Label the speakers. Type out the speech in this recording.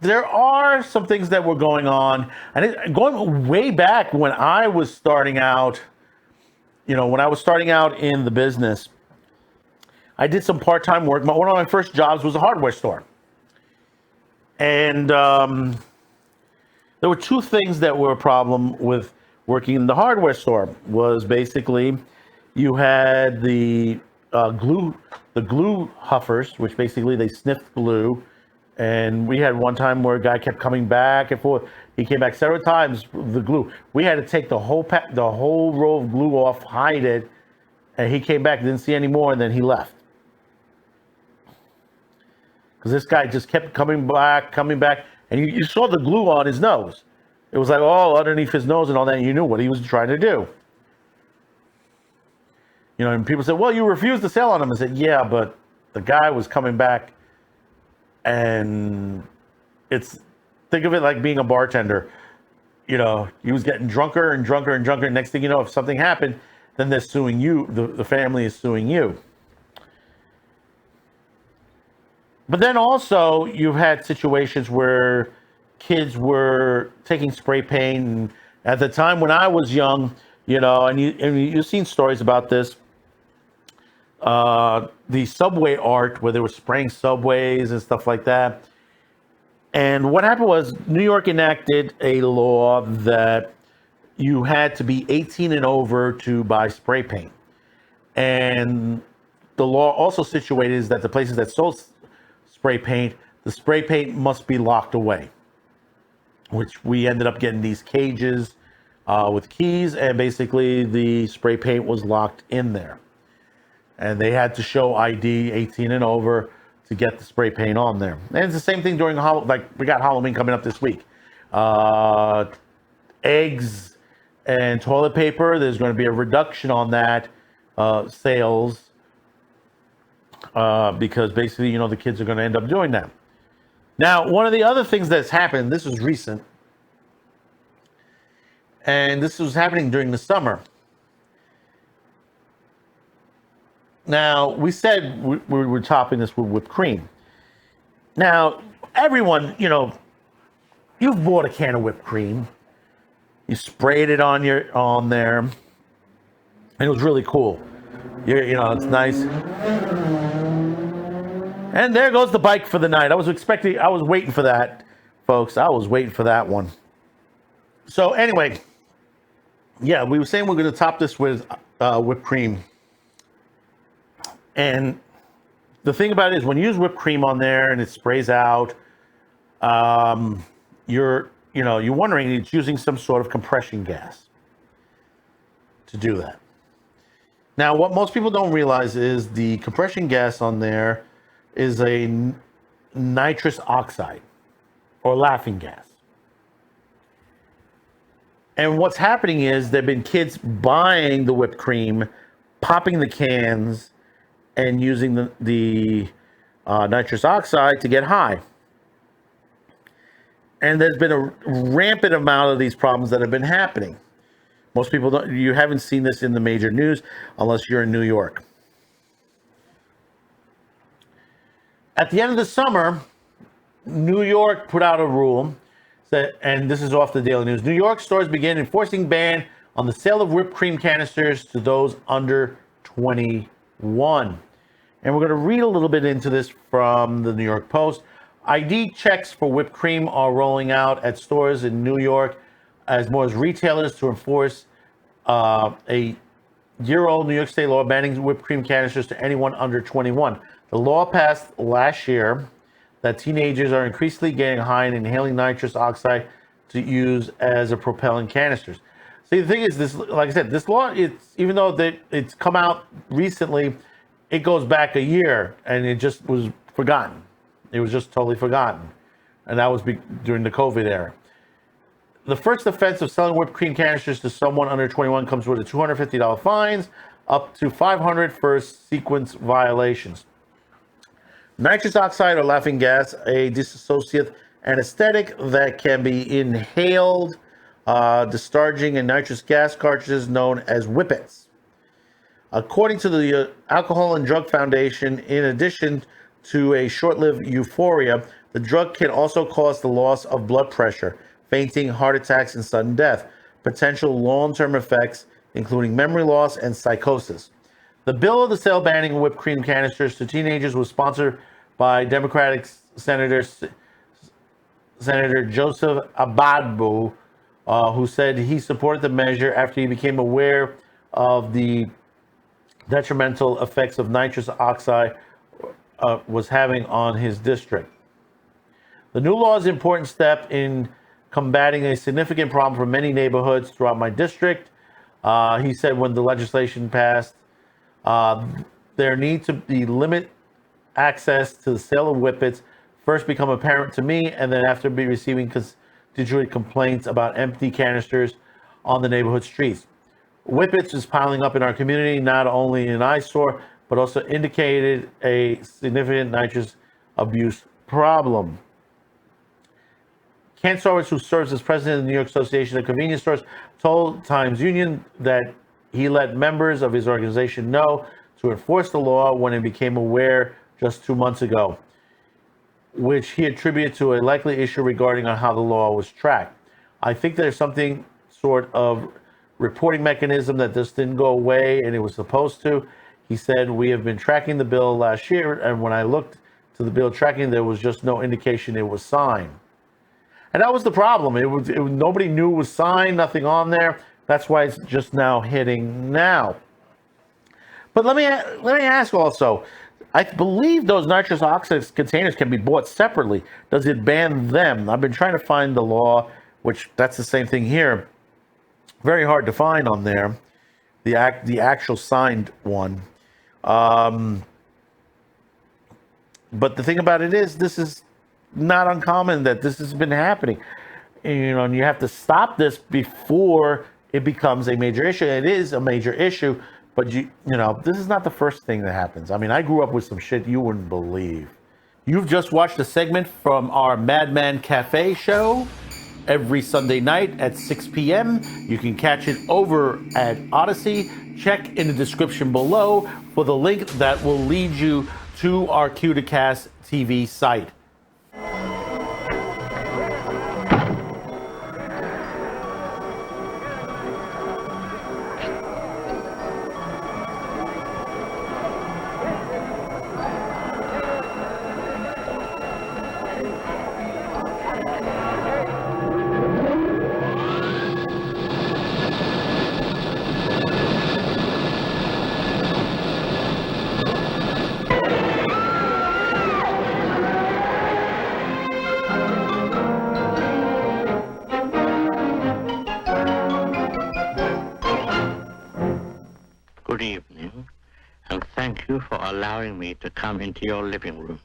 Speaker 1: there are some things that were going on, and going way back when I was starting out. When I was starting out in the business, I did some part-time work. One of my first jobs was a hardware store, and there were two things that were a problem with working in the hardware store. Was basically you had the glue huffers, which basically they sniffed glue. And we had one time where a guy kept coming back and forth. He came back several times with the glue. We had to take the whole row of glue off, hide it, and he came back, didn't see any more, and then he left. Because this guy just kept coming back, and you saw the glue on his nose. It was like all underneath his nose and all that, and you knew what he was trying to do. And people said, well, you refused to sell on him. I said, yeah, but the guy was coming back. And think of it like being a bartender. He was getting drunker and drunker and drunker. Next thing you know, if something happened, then they're suing you. The family is suing you. But then also you've had situations where kids were taking spray paint. And at the time when I was young, and you've seen stories about this. The subway art where they were spraying subways and stuff like that. And what happened was New York enacted a law that you had to be 18 and over to buy spray paint. And the law also situated is that the places that sold spray paint, the spray paint must be locked away, which we ended up getting these cages with keys, and basically the spray paint was locked in there. And they had to show ID 18 and over to get the spray paint on there. And it's the same thing during we got Halloween coming up this week. Eggs and toilet paper, there's going to be a reduction on that sales because basically, the kids are going to end up doing that. Now, one of the other things that's happened, this was recent, and this was happening during the summer. Now, we said we were topping this with whipped cream. Now, everyone, you've bought a can of whipped cream. You sprayed it on there. And it was really cool. It's nice. And there goes the bike for the night. I was waiting for that, folks. I was waiting for that one. So anyway, yeah, we were saying we're going to top this with whipped cream. And the thing about it is when you use whipped cream on there and it sprays out, you're wondering it's using some sort of compression gas to do that. Now, what most people don't realize is the compression gas on there is a nitrous oxide or laughing gas. And what's happening is there have been kids buying the whipped cream, popping the cans, and using the nitrous oxide to get high. And there's been a rampant amount of these problems that have been happening. Most people you haven't seen this in the major news unless you're in New York. At the end of the summer, New York put out a rule that, and this is off the Daily News, New York stores begin enforcing ban on the sale of whipped cream canisters to those under 21. And we're going to read a little bit into this from the New York Post. ID checks for whipped cream are rolling out at stores in New York as more as retailers to enforce a year-old New York State law banning whipped cream canisters to anyone under 21. The law passed last year that teenagers are increasingly getting high and inhaling nitrous oxide to use as a propellant canisters. See, the thing is, this, like I said, this law, even though it's come out recently, it goes back a year, and it just was forgotten. It was just totally forgotten. And that was during the COVID era. The first offense of selling whipped cream canisters to someone under 21 comes with a $250 fines, up to $500 for sequence violations. Nitrous oxide or laughing gas, a dissociative anesthetic that can be inhaled, discharging in nitrous gas cartridges known as whippets. According to the Alcohol and Drug Foundation, in addition to a short-lived euphoria, The drug can also cause the loss of blood pressure, fainting, heart attacks, and sudden death, potential long-term effects including memory loss and psychosis. The bill of the sale banning whipped cream canisters to teenagers was sponsored by Democratic Senator Joseph Abadbu, who said he supported the measure after he became aware of the detrimental effects of nitrous oxide was having on his district. The new law is an important step in combating a significant problem for many neighborhoods throughout my district. He said when the legislation passed, there need to be limit access to the sale of whippets first become apparent to me, and then after be receiving constituent complaints about empty canisters on the neighborhood streets. Whippets is piling up in our community, not only an eyesore, but also indicated a significant nitrous abuse problem. Ken Sorwitz, who serves as president of the New York Association of Convenience Stores, told Times Union that he let members of his organization know to enforce the law when he became aware just 2 months ago, which he attributed to a likely issue regarding on how the law was tracked. I think there's something sort of reporting mechanism that just didn't go away and it was supposed to. He said, we have been tracking the bill last year, and when I looked to the bill tracking, there was just no indication it was signed. And that was the problem. Nobody knew it was signed, nothing on there. That's why it's just now hitting now. But let me ask also, I believe those nitrous oxide containers can be bought separately. Does it ban them? I've been trying to find the law, which that's the same thing here. Very hard to find on there, the actual signed one. But the thing about it is, this is not uncommon that this has been happening. And you have to stop this before it becomes a major issue. It is a major issue, but this is not the first thing that happens. I mean, I grew up with some shit you wouldn't believe. You've just watched a segment from our Madman Cafe show every Sunday night at 6 p.m. You can catch it over at Odyssey. Check in the description below for the link that will lead you to our Q2Cast TV site.
Speaker 2: Good evening, and thank you for allowing me to come into your living rooms.